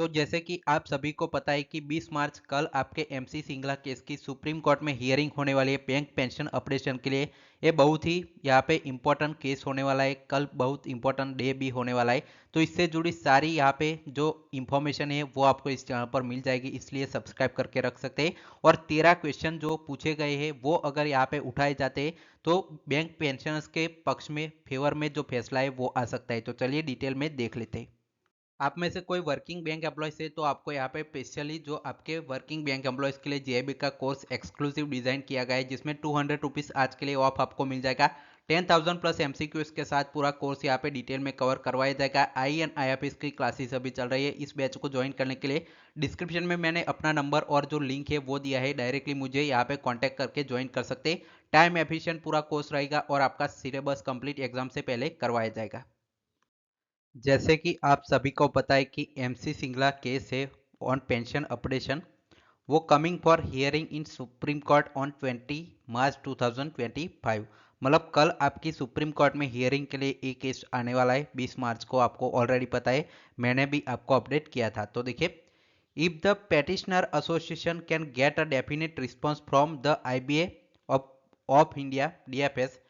तो जैसे कि आप सभी को पता है कि 20 मार्च कल आपके एमसी सिंगला केस की सुप्रीम कोर्ट में हियरिंग होने वाली है बैंक पेंशन ऑपरेशन के लिए। ये बहुत ही यहाँ पे इम्पोर्टेंट केस होने वाला है, कल बहुत इंपॉर्टेंट डे भी होने वाला है। तो इससे जुड़ी सारी यहाँ पे जो इंफॉर्मेशन है वो आपको इस चैनल पर मिल जाएगी, इसलिए सब्सक्राइब करके रख सकते हैं। और 13 क्वेश्चन जो पूछे गए हैं वो अगर यहाँ पे उठाए जाते हैं तो बैंक पेंशनर्स के पक्ष में फेवर में जो फैसला है वो आ सकता है। तो चलिए डिटेल में देख लेते हैं। आप में से कोई वर्किंग बैंक एम्प्लॉयज है तो आपको यहाँ पे स्पेशली जो आपके वर्किंग बैंक एम्प्लॉयज के लिए जेआईबी का कोर्स एक्सक्लूसिव डिजाइन किया गया है, जिसमें 200 रुपीज़ आज के लिए ऑफ आपको मिल जाएगा। 10,000 प्लस एमसीक्यूज के साथ पूरा कोर्स यहाँ पे डिटेल में कवर करवाया जाएगा। आई एंड आईएफएस की क्लासेस अभी चल रही है। इस बैच को ज्वाइन करने के लिए डिस्क्रिप्शन में मैंने अपना नंबर और जो लिंक है वो दिया है, डायरेक्टली मुझे यहाँ पे कॉन्टैक्ट करके ज्वाइन कर सकते हैं। टाइम एफिशिएंट पूरा कोर्स रहेगा और आपका सिलेबस कंप्लीट एग्जाम से पहले करवाया जाएगा। जैसे कि आप सभी को पता है कि एमसी सिंगला केस है ऑन पेंशन ऑपरेशन, वो coming for hearing in supreme court on 20 मार्च 2025। मतलब कल आपकी सुप्रीम कोर्ट में हियरिंग के लिए एक केस आने वाला है 20 मार्च को, आपको ऑलरेडी पता है, मैंने भी आपको अपडेट किया था। तो देखिए, if the petitioner association can get a definite response from the IBA of India DFS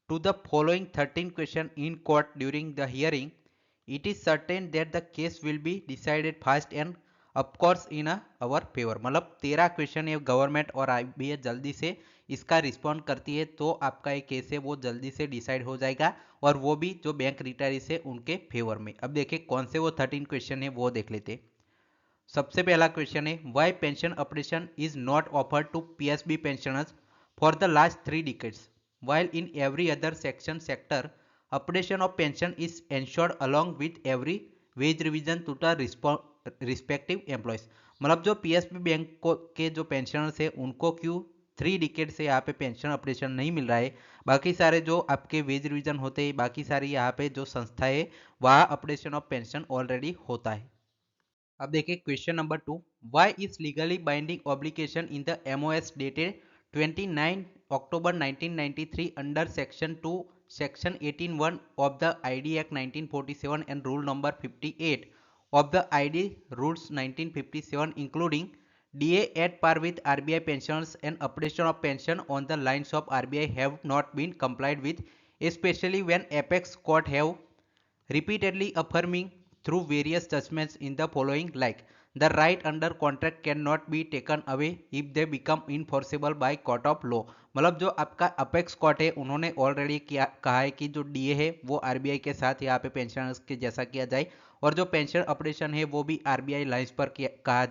to the following 13 questions in court during the hearing, it is certain that the case will be decided fast and of course in our favor। मतलब 13 question ये government और IBA जल्दी से इसका respond करती है तो आपका एक केस है वो जल्दी से डिसाइड हो जाएगा, और वो भी जो बैंक रिटायरीज है उनके फेवर में। अब देखिए कौन से वो 13 क्वेश्चन है वो देख लेते। सबसे पहला क्वेश्चन है, why pension operation is not offered to PSB pensioners for the last 3 decades while in every other section sector operation of pension is ensured along with every wage revision to the respective employees। मतलब जो PSB bank को के जो pensioners है उनको क्यों 3 decade से यहाँ पे पेंशन ऑपरेशन नहीं मिल रहा है, बाकी सारे जो आपके वेज रिविजन होते हैं, बाकी सारी यहाँ पे जो संस्था है वहाँ ऑपरेशन ऑफ पेंशन ऑलरेडी होता है। अब देखिए question number 2, why is legally binding obligation in the MOS dated 29 October 1993 under section 2 section 18(1) of the ID act 1947 and rule number 58 of the ID rules 1957 including DA at par with RBI pensions and operation of pension on the lines of RBI have not been complied with, especially when apex court have repeatedly affirming through various judgments in the following, like the right under contract cannot be taken away if they become enforceable by court of law। मतलब जो आपका apex court है उन्होंने already कहा है कि जो DA है वो आरबीआई के साथ यहाँ पे पेंशनर्स के जैसा किया जाए, और जो पेंशन ऑपरेशन है वो भी आरबीआई लाइंस पर किया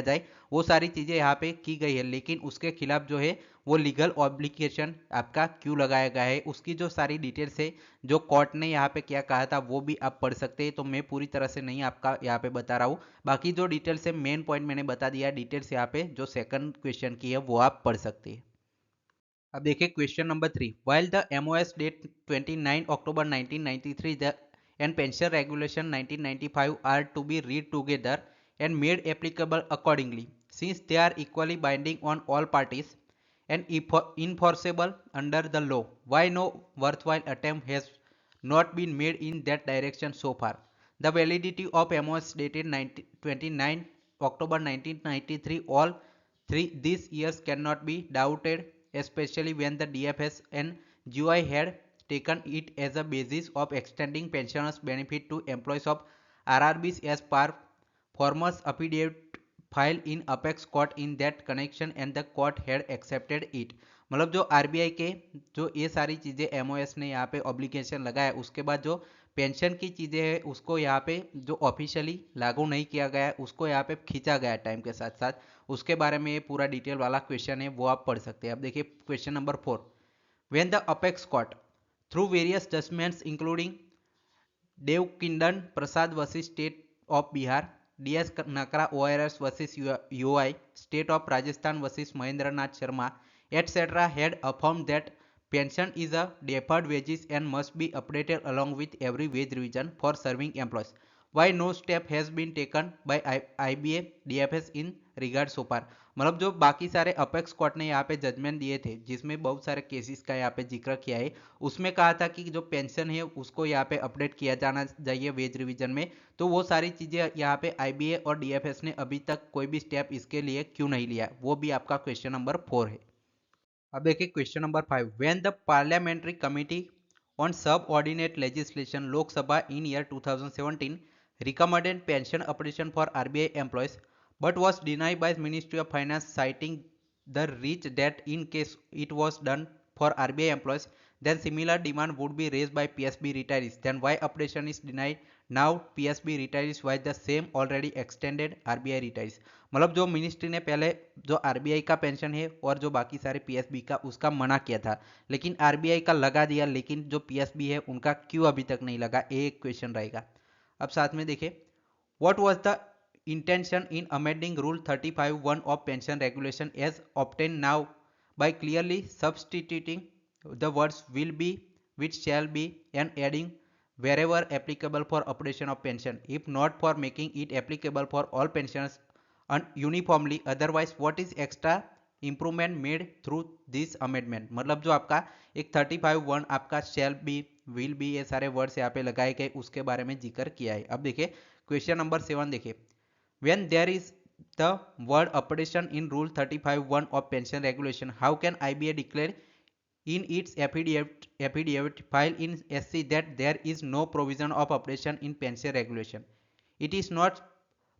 जाए, वो सारी चीज़ें यहाँ पे की गई है। लेकिन उसके खिलाफ जो है वो लीगल ऑब्लिगेशन आपका क्यों लगाया गया है, उसकी जो सारी डिटेल्स है जो कोर्ट ने यहाँ पे क्या कहा था वो भी आप पढ़ सकते हैं। तो मैं पूरी तरह से नहीं आपका यहाँ पे बता रहा हूँ, बाकी जो डिटेल्स है मेन पॉइंट मैंने बता दिया। डिटेल्स यहाँ पे जो सेकंड क्वेश्चन की है वो आप पढ़ सकते हैं। अब देखिए question number 3, while the MOS date 29 October 1993 the and pension regulation 1995 are to be read together and made applicable accordingly, since they are equally binding on all parties and enforceable under the law, why no worthwhile attempt has not been made in that direction so far? The validity of MOS dated 29 October 1993, all three these years cannot be doubted, especially when the DFS and GUI had taken it as a basis of extending pensioners' benefit to employees of RRBs as per former's affidavit file in apex court in that connection and the court had accepted it. मतलब जो RBI के जो ये सारी चीज़ें MOS ने यहाँ पे ऑब्लिगेशन लगाया, उसके बाद जो पेंशन की चीज़ें हैं उसको यहाँ पे जो ऑफिशियली लागू नहीं किया गया है उसको यहाँ पे खींचा गया है टाइम के साथ साथ, उसके बारे में ये पूरा डिटेल वाला क्वेश्चन है वो आप पढ़ सकते हैं। अब देखिए question number 4, when the apex court through various judgments including Devkinandan Prasad versus state of Bihar, DS Nakara ORS versus UI, state of Rajasthan versus Mahendra Nath Sharma etc. had affirmed that pension is a deferred wages and must be updated along with every wage revision for serving employees, why no step has been taken by IBA DFS in regard so far. मतलब जो बाकी सारे apex court ने यहाँ पे judgement दिए थे जिसमें बहुत सारे केसेस का यहाँ पे जिक्र किया है, उसमें कहा था कि जो पेंशन है उसको यहाँ पे अपडेट किया जाना चाहिए वेज रिवीजन में। तो वो सारी चीजें यहाँ पे आईबीए और डीएफएस ने अभी तक कोई भी स्टेप इसके लिए क्यों नहीं लिया, वो भी आपका क्वेश्चन नंबर 4 है। अब देखिए question number 5, when the parliamentary committee on सब ordinate legislation Lok Sabha in year 2017 recommended pension updation for RBI employees but was denied by Ministry of Finance citing the reach that in case it was done for RBI employees then similar demand would be raised by PSB retirees, then why updation is denied now PSB retirees why the same already extended RBI retirees। मतलब जो ministry ने पहले जो RBI का pension है और जो बाकी सारे पीएसबी का उसका मना किया था, लेकिन आरबीआई का लगा दिया, लेकिन जो पीएसबी है उनका क्यों अभी तक नहीं लगा, एक क्वेश्चन रहेगा। अब साथ में देखें, what was the intention in amending rule 35(1) of pension regulation as obtain now by clearly substituting the words will be with shall be and adding wherever applicable for updation of pension, if not for making it applicable for all pensioners uniformly, otherwise what is extra improvement made through this amendment। मतलब जो आपका एक 35(1) आपका shall be will be ये सारे words यहाँ पे लगाए गए उसके बारे में जिक्र किया है। अब देखिए क्वेश्चन नंबर 7 देखिए, when there is the word updation in rule 35(1) of pension regulation, how can IBA declare in its affidavit filed in SC that there is no provision of updation in pension regulation? It is not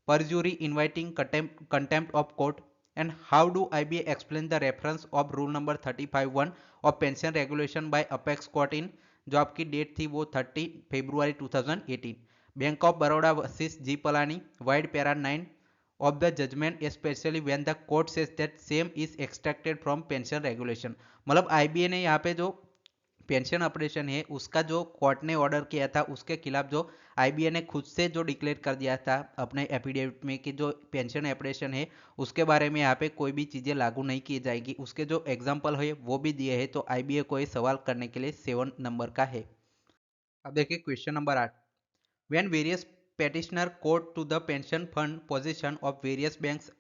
perjury inviting contempt of court, and how do IBA explain the reference of rule number 35(1) of pension regulation by apex court in जो आपकी date थी वो 30 फरवरी 2018, bank of Baroda versus G Palani vide para 9 of the judgment especially when the court says that same is extracted from pension regulation। मतलब IBA ने यहाँ पे जो पेंशन ऑपरेशन है उसका जो कोर्ट ने ऑर्डर किया था उसके खिलाफ जो आईबीए ने खुद से जो डिक्लेयर कर दिया था अपने एफिडेविट में कि जो पेंशन ऑपरेशन है उसके बारे में यहाँ पे कोई भी चीज़ें लागू नहीं की जाएगी, उसके जो एग्जाम्पल है वो भी दिए हैं, तो आईबीए को ये सवाल करने के लिए 7 नंबर का है। अब देखिए question number 8, when various petitioner quote to the pension fund position of various banks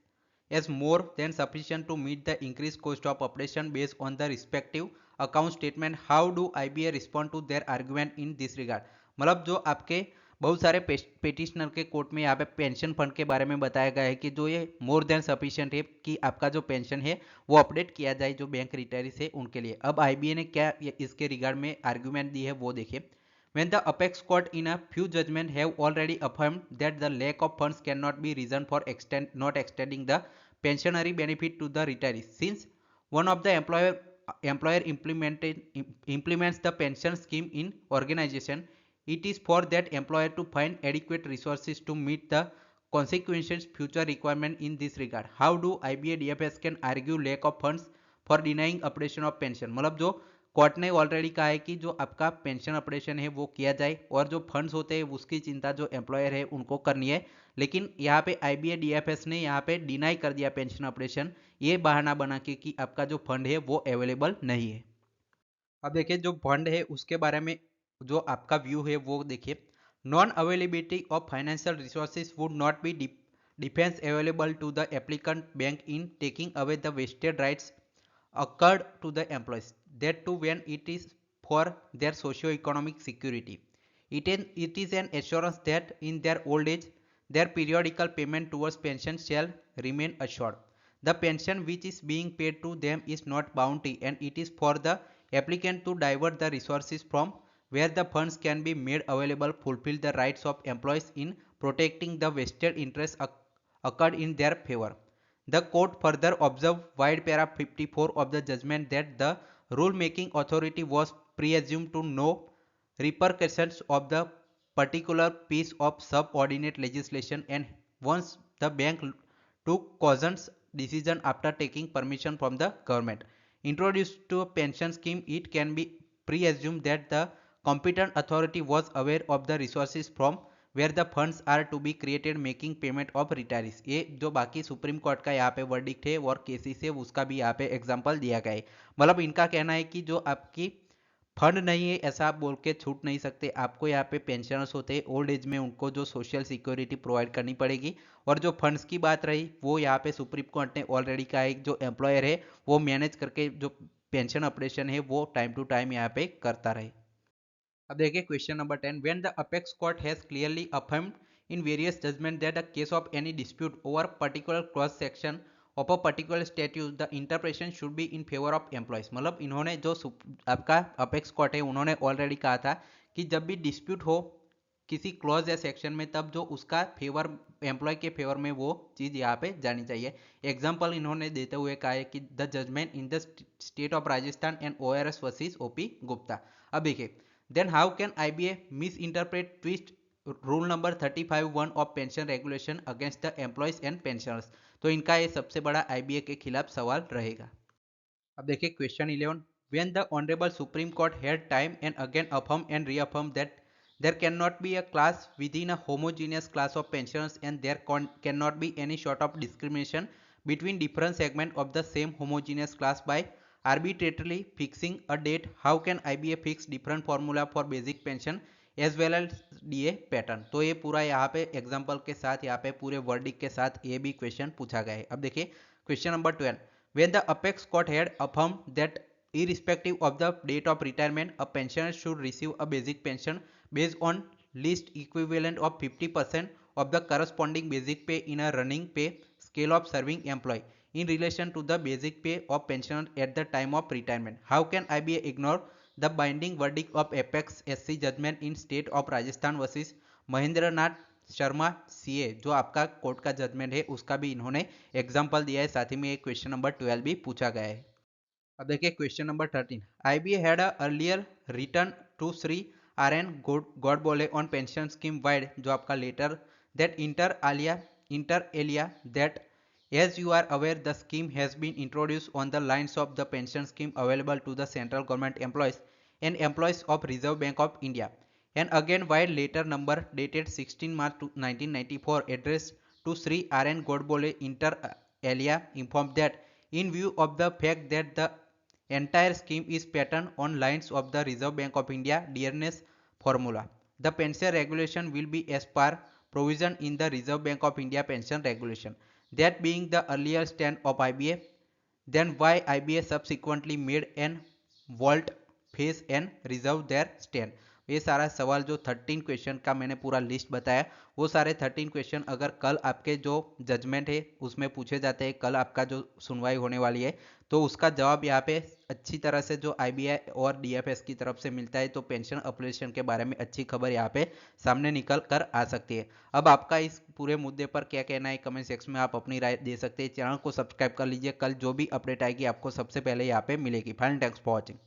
as more than sufficient to meet the increased cost of operation based on the respective account statement, how do IBA respond to their argument in this regard। मतलब जो आपके बहुत सारे petitioner के court में यहाँ पे pension fund के बारे में बताया गया है कि जो ये मोर देन सफिशिएंट है कि आपका जो पेंशन है वो अपडेट किया जाए जो बैंक रिटायरीज है उनके लिए। अब आईबीए ने क्या इसके रिगार्ड में आर्ग्यूमेंट दी है वो देखिए, when the apex court in a few judgments have already affirmed that the lack of funds cannot be reason for not extending the pensionary benefit to the retirees, since one of the employer implements the pension scheme in organization, it is for that employer to find adequate resources to meet the consequences future requirement in this regard। How do IBA DFS can argue lack of funds for denying operation of pension। मतलब जो court ने already कहा है कि जो आपका pension operation है वो किया जाए और जो फंड्स होते हैं उसकी चिंता जो एम्प्लॉयर है उनको करनी है, लेकिन यहाँ पे आईबीए डीएफएस ने यहाँ पे डिनाई कर दिया पेंशन ऑपरेशन, ये बहाना बना के कि आपका जो फंड है वो अवेलेबल नहीं है। अब देखिए जो फंड है उसके बारे में जो आपका व्यू है वो देखिए, non availability of financial resources would not be defence available to the applicant bank in taking away the vested rights occurred to the employees, that too when it is for their socio-economic security, it is an assurance that in their old age their periodical payment towards pension shall remain assured, the pension which is being paid to them is not bounty and it is for the applicant to divert the resources from where the funds can be made available fulfill the rights of employees in protecting the vested interests occurred in their favor। The court further observed wide para 54 of the judgment that the rule-making authority was presumed to know repercussions of the particular piece of subordinate legislation, and once the bank took cogent decision after taking permission from the government introduced to a pension scheme, it can be presumed that the competent authority was aware of the resources from where the funds are to be created making payment of retirees. ये जो बाकी supreme court का यहाँ पे verdict है और cases है उसका भी यहाँ पे एग्जांपल दिया गया है। मतलब इनका कहना है कि जो आपकी फंड नहीं है ऐसा आप बोल के छूट नहीं सकते। आपको यहाँ पे पेंशनर्स होते हैं ओल्ड एज में, उनको जो सोशल सिक्योरिटी प्रोवाइड करनी पड़ेगी। और जो फंड्स की बात रही वो यहाँ पे सुप्रीम कोर्ट ने ऑलरेडी कहा है, जो एम्प्लॉयर है वो मैनेज करके जो पेंशन ऑपरेशन है वो टाइम टू टाइम यहाँ पे करता रहे। अब देखिए question number 10, when the apex court has clearly affirmed in various judgment that the case of any dispute over particular clause section of a particular statute the interpretation should be in favour of employees. मतलब इन्होंने जो आपका apex court है उन्होंने already कहा था कि जब भी डिस्प्यूट हो किसी क्लॉज या सेक्शन में तब जो उसका फेवर एम्प्लॉय के फेवर में वो चीज़ यहाँ पे जानी चाहिए। एग्जाम्पल इन्होंने देते हुए कहा है कि the judgement in the state of Rajasthan and ORS versus OP Gupta. अब देखिए, then how can IBA misinterpret twist rule number 35(1) of pension regulation against the employees and pensioners. तो इनका ये सबसे बड़ा IBA के खिलाफ सवाल रहेगा। अब देखिए question 11, when the honorable supreme court had time and again affirmed and reaffirmed that there cannot be a class within a homogeneous class of pensioners and there cannot be any sort of discrimination between different segments of the same homogeneous class by arbitrarily fixing a date, how can IBA fix different formula for basic pension as well as DA pattern. तो ये पूरा यहाँ पे example के साथ यहाँ पे पूरे वर्डिक के साथ ये भी क्वेश्चन पूछा गया है। अब देखिए question number 12, when the apex court had affirmed that irrespective of the date of retirement a pensioner should receive a basic pension based on least equivalent of 50% of the corresponding basic pay in a running pay scale of serving employee in relation to the basic pay of pensioner at the time of retirement, how can IBA ignore the binding verdict of apex SC judgment in state of Rajasthan versus Mahendra Nath Sharma CA, जो आपका court का judgement है उसका भी इन्होंने example दिया है। साथ ही में एक क्वेश्चन नंबर 12 भी पूछा गया है। अब देखिए question number 13, IBA had earlier return to Shri RN Godbole on pension scheme vide, जो आपका letter that inter alia that as you are aware the scheme has been introduced on the lines of the pension scheme available to the central government employees and employees of Reserve Bank of India, and again while letter number dated 16 March 1994 addressed to Sri RN Godbole inter alia informed that in view of the fact that the entire scheme is patterned on lines of the Reserve Bank of India dearness formula, the pension regulation will be as per provision in the Reserve Bank of India pension regulation. That being the earlier stand of IBA, then why IBA subsequently made an volte face and reserve their stand। ये सारा सवाल जो 13 question का मैंने पूरा list बताया वो सारे 13 क्वेश्चन अगर कल आपके जो जजमेंट है उसमें पूछे जाते हैं, कल आपका जो सुनवाई होने वाली है तो उसका जवाब यहाँ पे अच्छी तरह से जो IBA और DFS की तरफ से मिलता है तो पेंशन ऑपरेशन के बारे में अच्छी खबर यहाँ पे सामने निकल कर आ सकती है। अब आपका इस पूरे मुद्दे पर क्या कहना है कमेंट सेक्शन में आप अपनी राय दे सकते हैं। चैनल को सब्सक्राइब कर लीजिए, कल जो भी अपडेट आएगी आपको सबसे पहले यहाँ पे मिलेगी। Final, thanks for watching.